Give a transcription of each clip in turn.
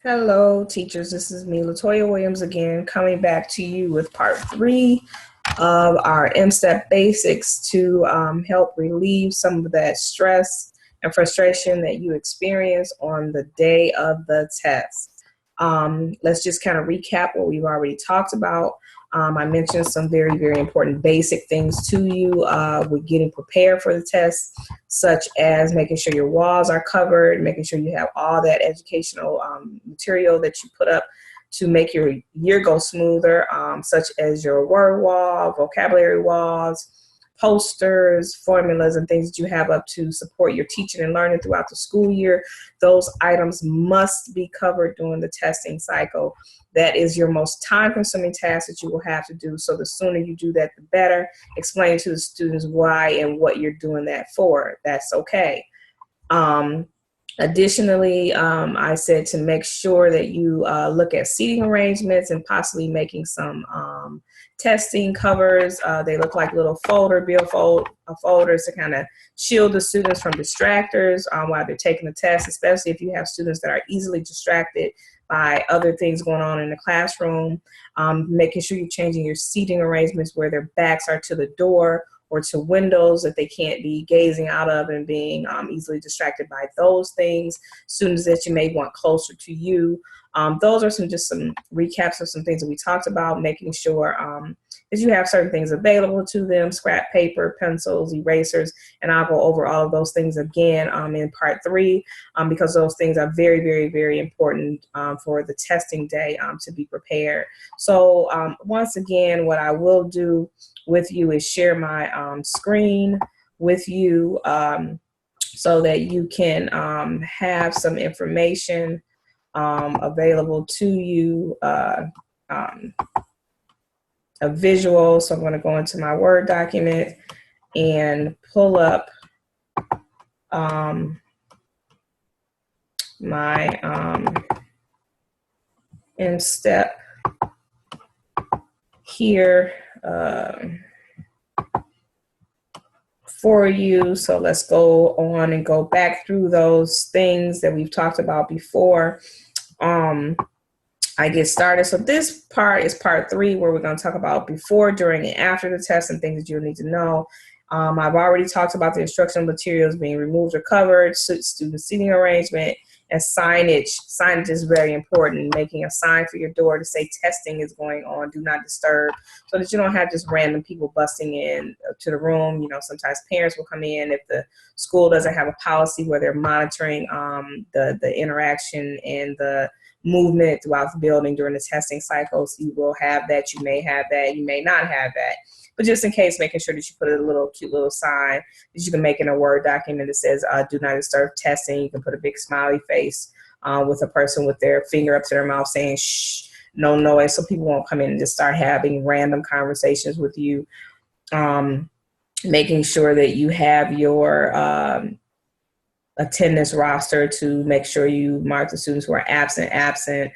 Hello, teachers. This is me, Latoya Williams, again, coming back to you with part three of our MSTEP basics to help relieve some of that stress and frustration that you experience on the day of the test. Let's just kind of recap what we've already talked about. I mentioned some very, very important basic things to you with getting prepared for the test, such as making sure your walls are covered, making sure you have all that educational material that you put up to make your year go smoother, such as your word wall, vocabulary walls, posters, formulas, and things that you have up to support your teaching and learning throughout the school year. Those items must be covered during the testing cycle. That is your most time-consuming task that you will have to do. So the sooner you do that, the better. Explain to the students why and what you're doing that for. That's okay. Um, Additionally, I said to make sure that you look at seating arrangements and possibly making some testing covers. They look like little folders to kind of shield the students from distractors while they're taking the test, especially if you have students that are easily distracted by other things going on in the classroom. Making sure you're changing your seating arrangements where their backs are to the door or to windows that they can't be gazing out of and being easily distracted by those things. Students that you may want closer to you. Those are some recaps of some things that we talked about, making sure that you have certain things available to them, scrap paper, pencils, erasers, and I'll go over all of those things again in part three because those things are very, very, very important for the testing day to be prepared. So once again, what I will do with you is share my screen with you so that you can have some information available to you, a visual. So I'm going to go into my Word document and pull up my MSTEP here for you. So let's go on and go back through those things that we've talked about before I get started. So this part is part three, where we're going to talk about before, during, and after the test and things that you'll need to know. I've already talked about the instructional materials being removed or covered, student seating arrangement, and signage. Signage is very important. Making a sign for your door to say testing is going on, do not disturb, so that you don't have just random people busting in to the room. You know, sometimes parents will come in if the school doesn't have a policy where they're monitoring the interaction and the movement throughout the building during the testing cycles. You will have that, you may have that, you may not have that. But just in case, making sure that you put a cute little sign that you can make in a Word document that says, do not disturb testing. You can put a big smiley face with a person with their finger up to their mouth saying, shh, no noise, so people won't come in and just start having random conversations with you. Making sure that you have your attendance roster to make sure you mark the students who are absent,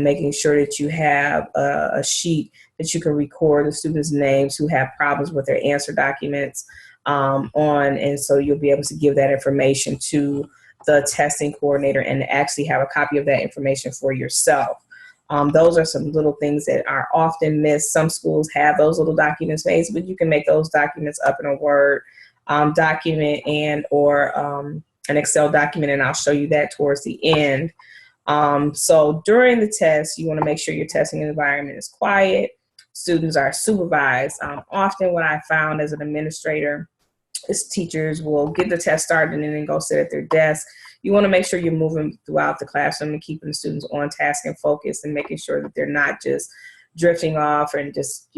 making sure that you have a sheet that you can record the students' names who have problems with their answer documents on, and so you'll be able to give that information to the testing coordinator and actually have a copy of that information for yourself. Those are some little things that are often missed. Some schools have those little documents made, but you can make those documents up in a Word document and or an Excel document, and I'll show you that towards the end. So during the test, you want to make sure your testing environment is quiet. Students are supervised. Often what I found as an administrator is teachers will get the test started and then go sit at their desk. You want to make sure you're moving throughout the classroom and keeping the students on task and focused, and making sure that they're not just drifting off and just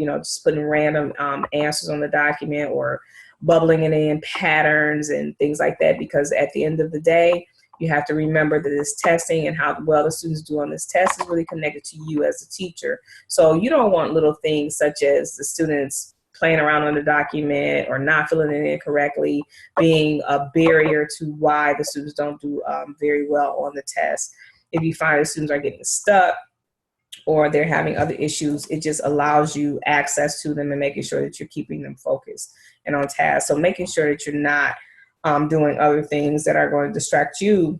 putting random answers on the document or bubbling it in patterns and things like that, because at the end of the day, you have to remember that this testing and how well the students do on this test is really connected to you as a teacher. So you don't want little things such as the students playing around on the document or not filling it in correctly being a barrier to why the students don't do very well on the test. If you find the students are getting stuck or they're having other issues, it just allows you access to them and making sure that you're keeping them focused and on task. So making sure that you're not doing other things that are going to distract you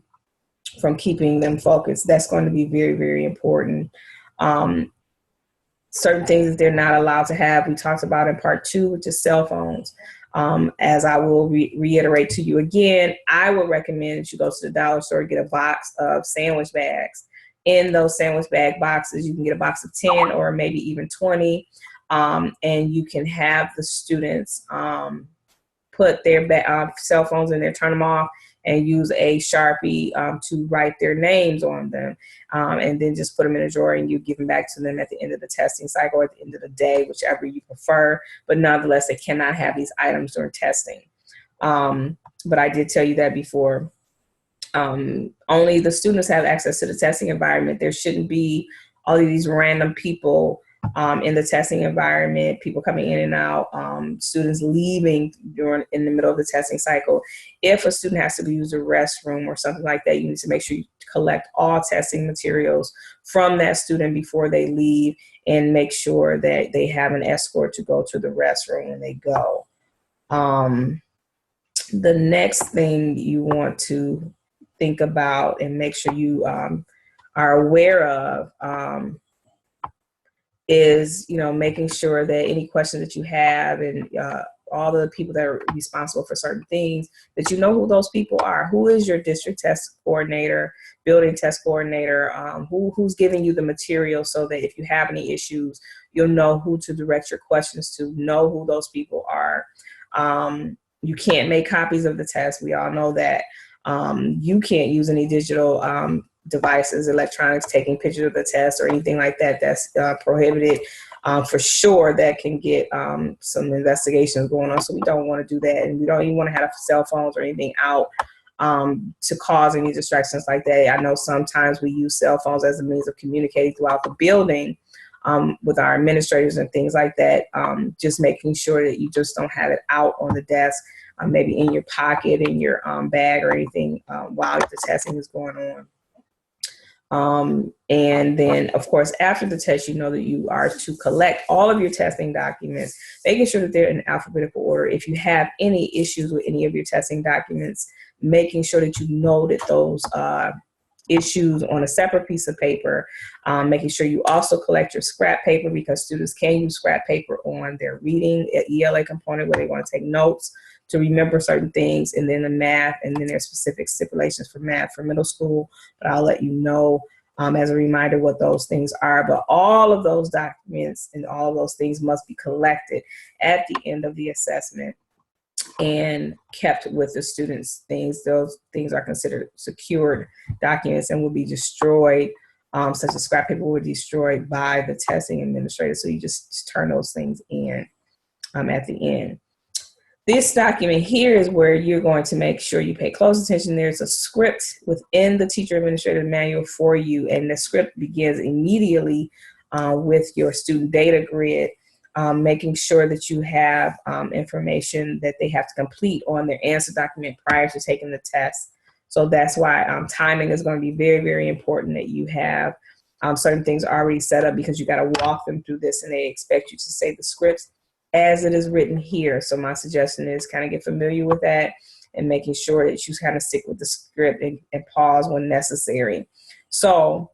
from keeping them focused. That's going to be very, very important. Certain things that they're not allowed to have, we talked about in part 2, which is cell phones. As I will reiterate to you again, I would recommend that you go to the dollar store, get a box of sandwich bags. In those sandwich bag boxes, you can get a box of 10 or maybe even 20, and you can have the students put their cell phones in there, turn them off, and use a Sharpie to write their names on them, and then just put them in a drawer, and you give them back to them at the end of the testing cycle, at the end of the day, whichever you prefer. But nonetheless, they cannot have these items during testing. But I did tell you that before. Only the students have access to the testing environment. There shouldn't be all of these random people in the testing environment, people coming in and out, students leaving in the middle of the testing cycle. If a student has to use a restroom or something like that, you need to make sure you collect all testing materials from that student before they leave, and make sure that they have an escort to go to the restroom when they go. The next thing you want to think about and make sure you are aware of is, making sure that any questions that you have, and all the people that are responsible for certain things, that you know who those people are. Who is your district test coordinator, building test coordinator, who's giving you the material, so that if you have any issues, you'll know who to direct your questions to, know who those people are. You can't make copies of the test. We all know that. You can't use any digital devices, electronics, taking pictures of the test or anything like that. That's prohibited for sure. That can get some investigations going on. So we don't want to do that. And we don't even want to have cell phones or anything out to cause any distractions like that. I know sometimes we use cell phones as a means of communicating throughout the building with our administrators and things like that. Just making sure that you just don't have it out on the desk, maybe in your pocket, in your bag or anything while the testing is going on. And then, of course, after the test, you know that you are to collect all of your testing documents, making sure that they're in alphabetical order. If you have any issues with any of your testing documents, making sure that you noted those issues on a separate piece of paper, making sure you also collect your scrap paper, because students can use scrap paper on their reading ELA component where they want to take notes to remember certain things, and then the math, and then there's specific stipulations for math for middle school, but I'll let you know as a reminder what those things are. But all of those documents and all of those things must be collected at the end of the assessment and kept with the students' things. Those things are considered secured documents and will be destroyed, such as scrap paper will be destroyed by the testing administrator. So you just turn those things in at the end. This document here is where you're going to make sure you pay close attention. There's a script within the teacher administrative manual for you, and the script begins immediately with your student data grid, making sure that you have information that they have to complete on their answer document prior to taking the test. So that's why timing is going to be very, very important, that you have certain things already set up, because you got to walk them through this, and they expect you to say the scripts as it is written here. So my suggestion is kind of get familiar with that, and making sure that you kind of stick with the script and pause when necessary. So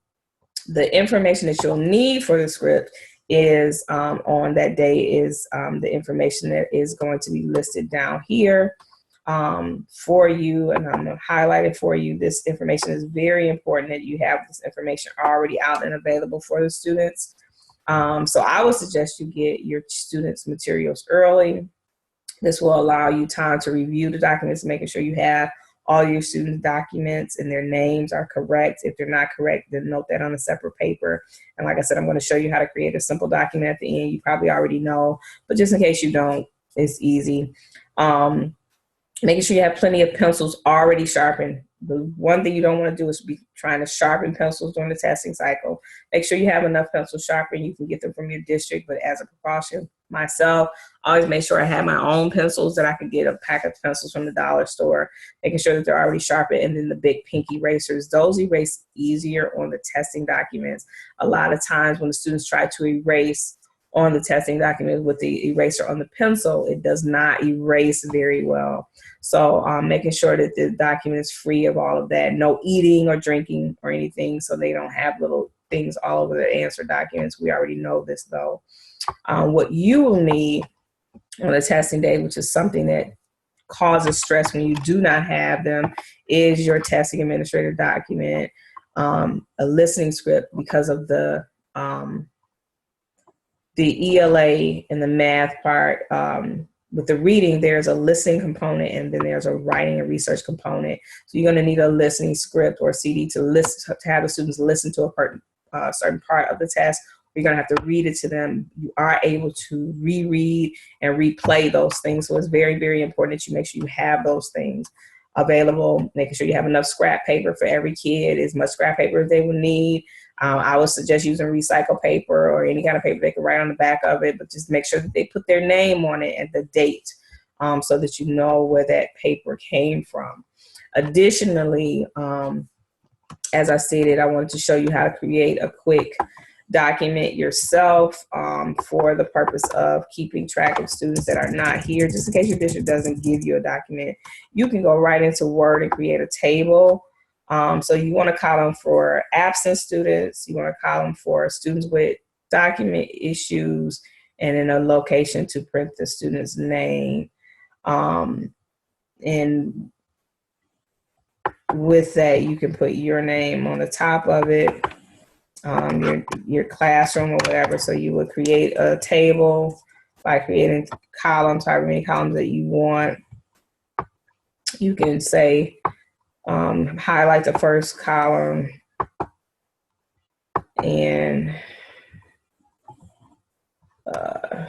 the information that you'll need for the script is on that day is the information that is going to be listed down here for you, and I'm going to highlight it for you. This information is very important, that you have this information already out and available for the students. So I would suggest you get your students' materials early. This will allow you time to review the documents, making sure you have all your students' documents and their names are correct. If they're not correct, then note that on a separate paper. And like I said, I'm going to show you how to create a simple document at the end. You probably already know, but just in case you don't, it's easy. Making sure you have plenty of pencils already sharpened. The one thing you don't want to do is be trying to sharpen pencils during the testing cycle. Make sure you have enough pencils sharpened. You can get them from your district, but as a precaution, myself, I always make sure I have my own pencils, that I could get a pack of pencils from the dollar store, making sure that they're already sharpened. And then the big pink erasers, those erase easier on the testing documents. A lot of times when the students try to erase on the testing document with the eraser on the pencil, it does not erase very well. So making sure that the document is free of all of that, no eating or drinking or anything, so they don't have little things all over the answer documents. We already know this though. What you will need on a testing day, which is something that causes stress when you do not have them, is your testing administrator document, a listening script because of the ELA and the math part. With the reading, there's a listening component and then there's a writing and research component. So you're going to need a listening script or CD to have the students listen to a certain part of the test. You're going to have to read it to them. You are able to reread and replay those things. So it's very, very important that you make sure you have those things available, making sure you have enough scrap paper for every kid, as much scrap paper as they will need. I would suggest using recycled paper or any kind of paper they can write on the back of it, but just make sure that they put their name on it and the date, so that you know where that paper came from. Additionally, as I stated, I wanted to show you how to create a quick document yourself for the purpose of keeping track of students that are not here. Just in case your district doesn't give you a document, you can go right into Word and create a table. So you want a column for absent students, you want a column for students with document issues, and then a location to print the student's name. And with that, you can put your name on the top of it, your classroom or whatever. So you would create a table by creating columns, however many columns that you want. You can say, highlight the first column and,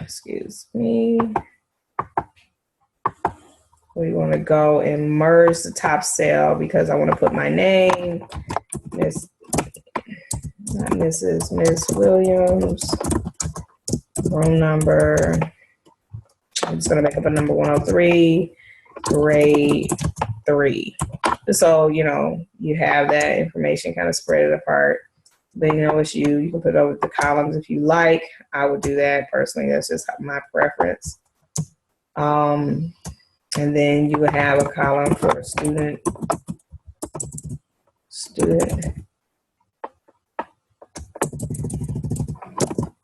excuse me, we want to go and merge the top cell because I want to put my name, Miss Williams, room number, I'm just going to make up a number 103, grade 3. So, you know, you have that information kind of spread it apart. But, you know, it's you can put it over the columns if you like. I would do that personally. That's just my preference. And then you would have a column for student,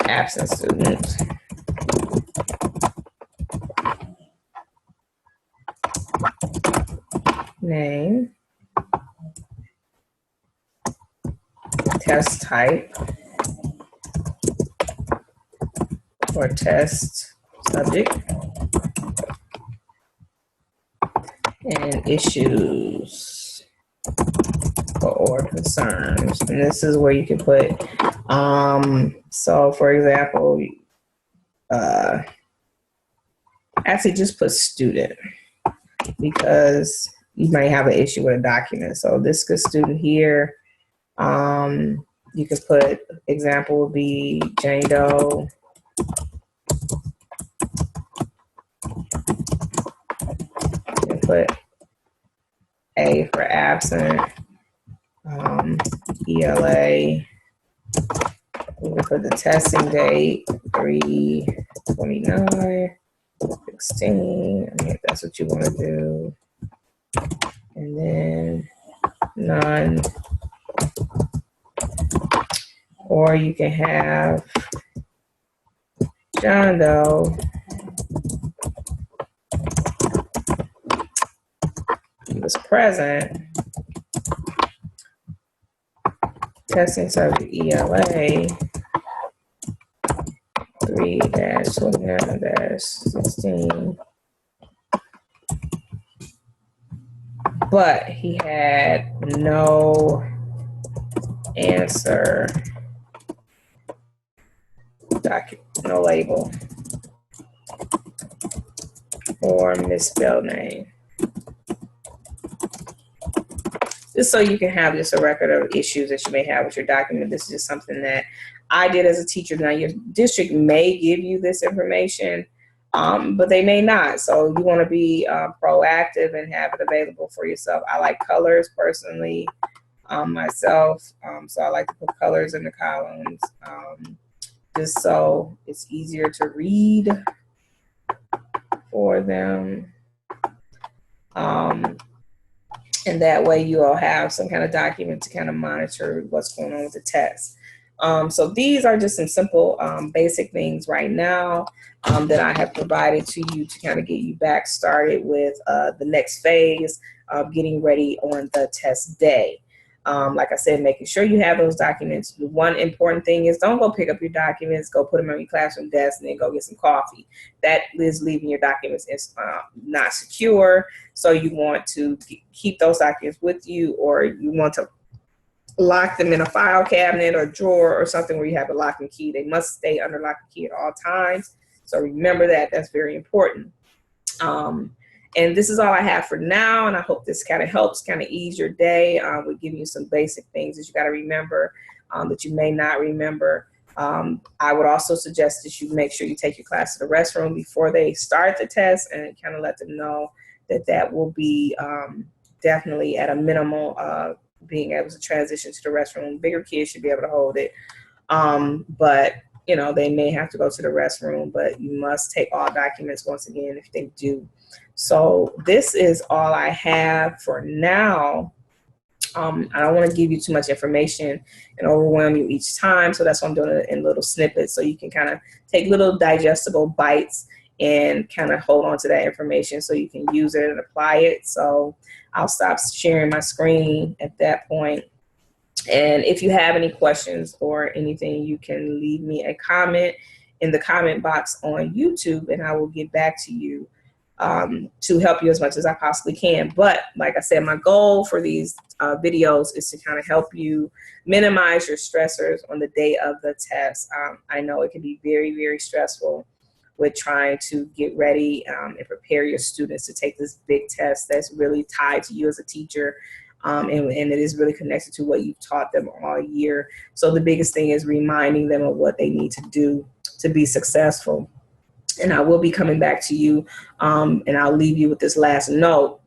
absent student. Name, test type, or test subject, and issues or concerns. And this is where you can put, so for example, actually just put student, because you might have an issue with a document. So this good student here, you could put, example would be Jane Doe. You put A for absent, ELA. We can put the testing date, 3/29/16. I mean, if that's what you want to do. And then none. Or you can have John Doe. He was present. Testing subject ELA 3/29/16. But he had no answer document, no label, or misspelled name. Just so you can have just a record of issues that you may have with your document. This is just something that I did as a teacher. Now your district may give you this information, but they may not. So you want to be proactive and have it available for yourself. I like colors personally, myself. So I like to put colors in the columns. just so it's easier to read for them. And that way you all have some kind of document to kind of monitor what's going on with the test. So these are just some simple basic things right now that I have provided to you to kind of get you back started with the next phase of getting ready on the test day. Like I said, making sure you have those documents. The one important thing is don't go pick up your documents, go put them on your classroom desk, and then go get some coffee. That is leaving your documents not secure. So you want to keep those documents with you, or you want to lock them in a file cabinet or drawer or something where you have a lock and key. They must stay under lock and key at all times. So remember that. That's very important. And this is all I have for now, and I hope this kind of helps kind of ease your day. We're giving you some basic things that you got to remember that you may not remember. I would also suggest that you make sure you take your class to the restroom before they start the test, and kind of let them know that that will be definitely at a minimal being able to transition to the restroom. Bigger kids should be able to hold it. But you know, they may have to go to the restroom, but you must take all documents once again if they do. So this is all I have for now. I don't want to give you too much information and overwhelm you each time. So that's why I'm doing it in little snippets, so you can kind of take little digestible bites and kind of hold on to that information so you can use it and apply it. So I'll stop sharing my screen at that point. And if you have any questions or anything, you can leave me a comment in the comment box on YouTube, and I will get back to you to help you as much as I possibly can. But like I said, my goal for these videos is to kind of help you minimize your stressors on the day of the test. I know it can be very, very stressful with trying to get ready and prepare your students to take this big test that's really tied to you as a teacher. And it is really connected to what you've taught them all year. So the biggest thing is reminding them of what they need to do to be successful. And I will be coming back to you, and I'll leave you with this last note.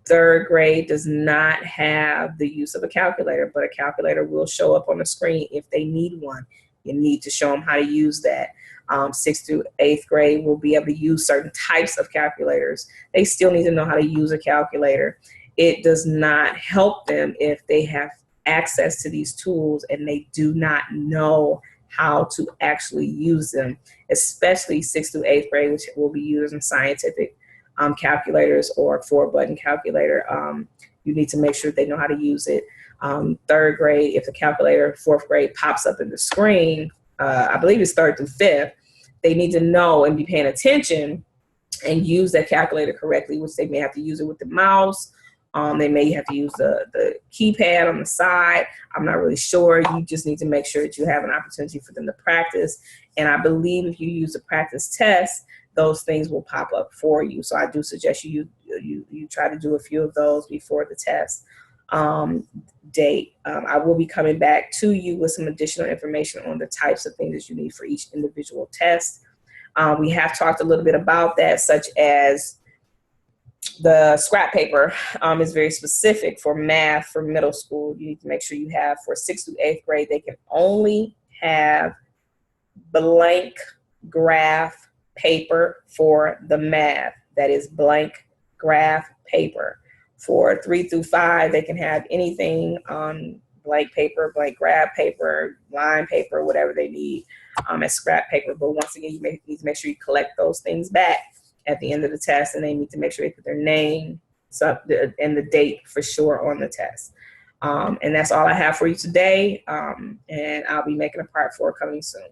Third grade does not have the use of a calculator, but a calculator will show up on the screen if they need one. You need to show them how to use that. 6th through 8th grade will be able to use certain types of calculators. They still need to know how to use a calculator. It does not help them if they have access to these tools and they do not know how to actually use them, especially 6th through 8th grade, which will be using scientific calculators or 4-button calculator. You need to make sure they know how to use it. 3rd grade, if the calculator 4th grade pops up in the screen, I believe it's 3rd through 5th, they need to know and be paying attention and use that calculator correctly, which they may have to use it with the mouse. They may have to use the keypad on the side. I'm not really sure. You just need to make sure that you have an opportunity for them to practice. And I believe if you use a practice test, those things will pop up for you. So I do suggest you try to do a few of those before the test date. I will be coming back to you with some additional information on the types of things that you need for each individual test. We have talked a little bit about that, such as the scrap paper is very specific for math for middle school. You need to make sure you have for 6th through 8th grade, they can only have blank graph paper for the math. That is blank graph paper. For 3 through 5, they can have anything on blank paper, blank graph paper, line paper, whatever they need as scrap paper. But once again, you need to make sure you collect those things back at the end of the test, and they need to make sure they put their name and the date for sure on the test. And that's all I have for you today. And I'll be making a part 4 coming soon.